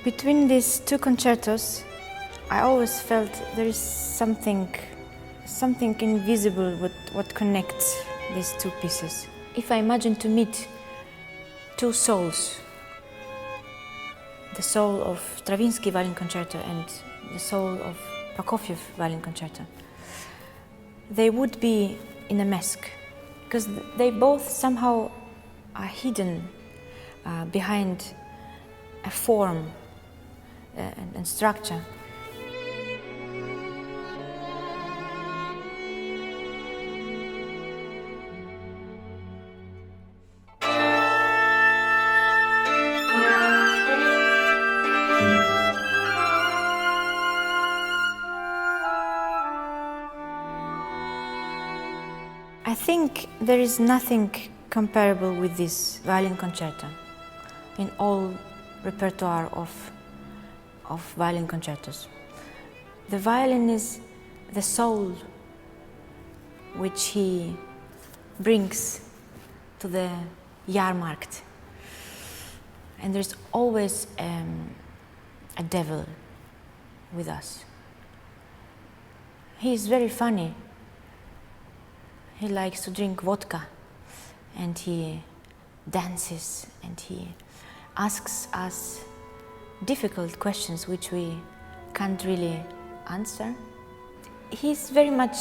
Between these two concertos, I always felt there is something invisible what connects these two pieces. If I imagine to meet two souls, the soul of Stravinsky Violin Concerto and the soul of Prokofiev Violin Concerto, they would be in a mask, because they both somehow are hidden behind a form and structure. I think there is nothing comparable with this violin concerto in all repertoire of violin concertos. The violin is the soul which he brings to the Jahrmarkt, and there's always a devil with us. He is very funny. He likes to drink vodka, and he dances, and he asks us difficult questions which we can't really answer. He's very much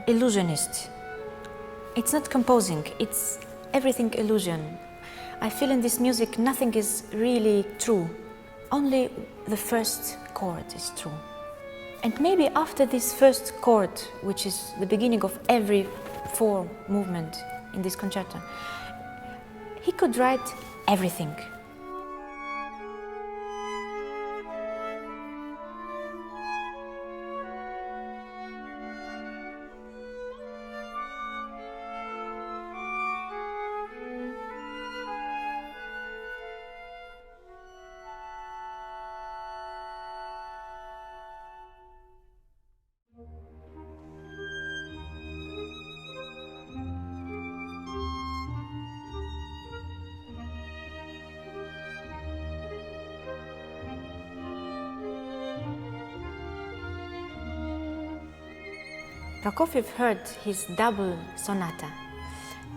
illusionist. It's not composing, it's everything illusion. I feel in this music nothing is really true. Only the first chord is true. And maybe after this first chord, which is the beginning of every four movement in this concerto, he could write everything. Prokofiev heard his double sonata,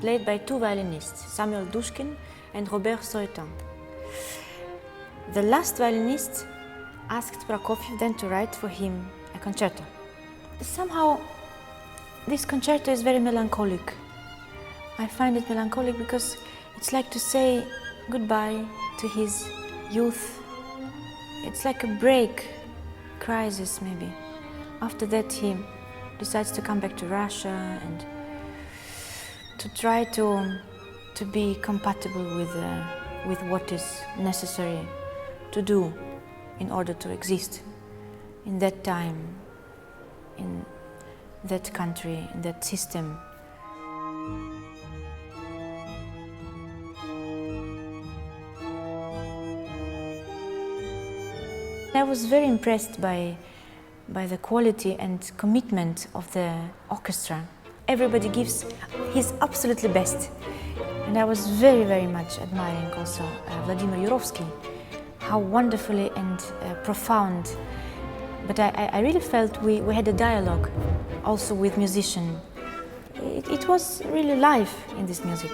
played by two violinists, Samuel Dushkin and Robert Soeton. The last violinist asked Prokofiev then to write for him a concerto. Somehow, this concerto is very melancholic. I find it melancholic because it's like to say goodbye to his youth. It's like a break, crisis maybe. After that, he decides to come back to Russia and to try to be compatible with what is necessary to do in order to exist in that time, in that country, in that system. I was very impressed by the quality and commitment of the orchestra. Everybody gives his absolutely best. And I was very, very much admiring also Vladimir Jurowski, how wonderfully and profound. But I really felt we had a dialogue also with musicians. It was really life in this music.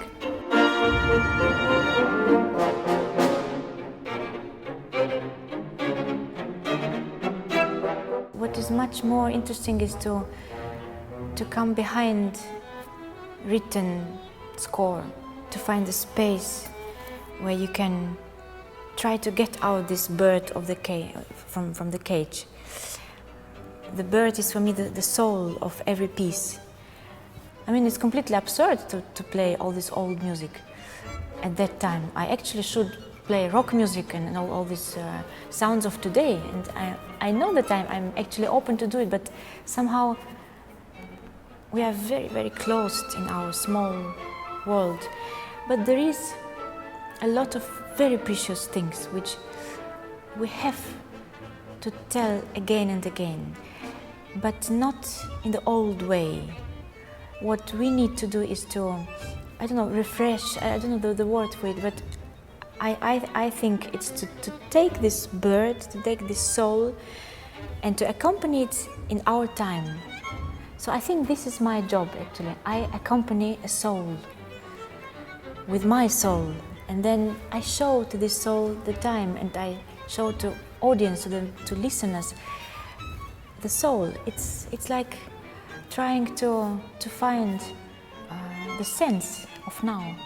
What is much more interesting is to come behind written score, to find the space where you can try to get out this bird of the from the cage. The bird is for me the soul of every piece. I mean, it's completely absurd to play all this old music at that time. I actually should play rock music and all these sounds of today. And I know that I'm actually open to do it, but somehow we are very, very closed in our small world. But there is a lot of very precious things which we have to tell again and again, but not in the old way. What we need to do is to, I don't know, refresh, I don't know the word for it, but I think it's to take this bird, to take this soul, and to accompany it in our time. So I think this is my job actually. I accompany a soul with my soul, and then I show to this soul the time, and I show to audience, to listeners, the soul. It's like trying to find the sense of now.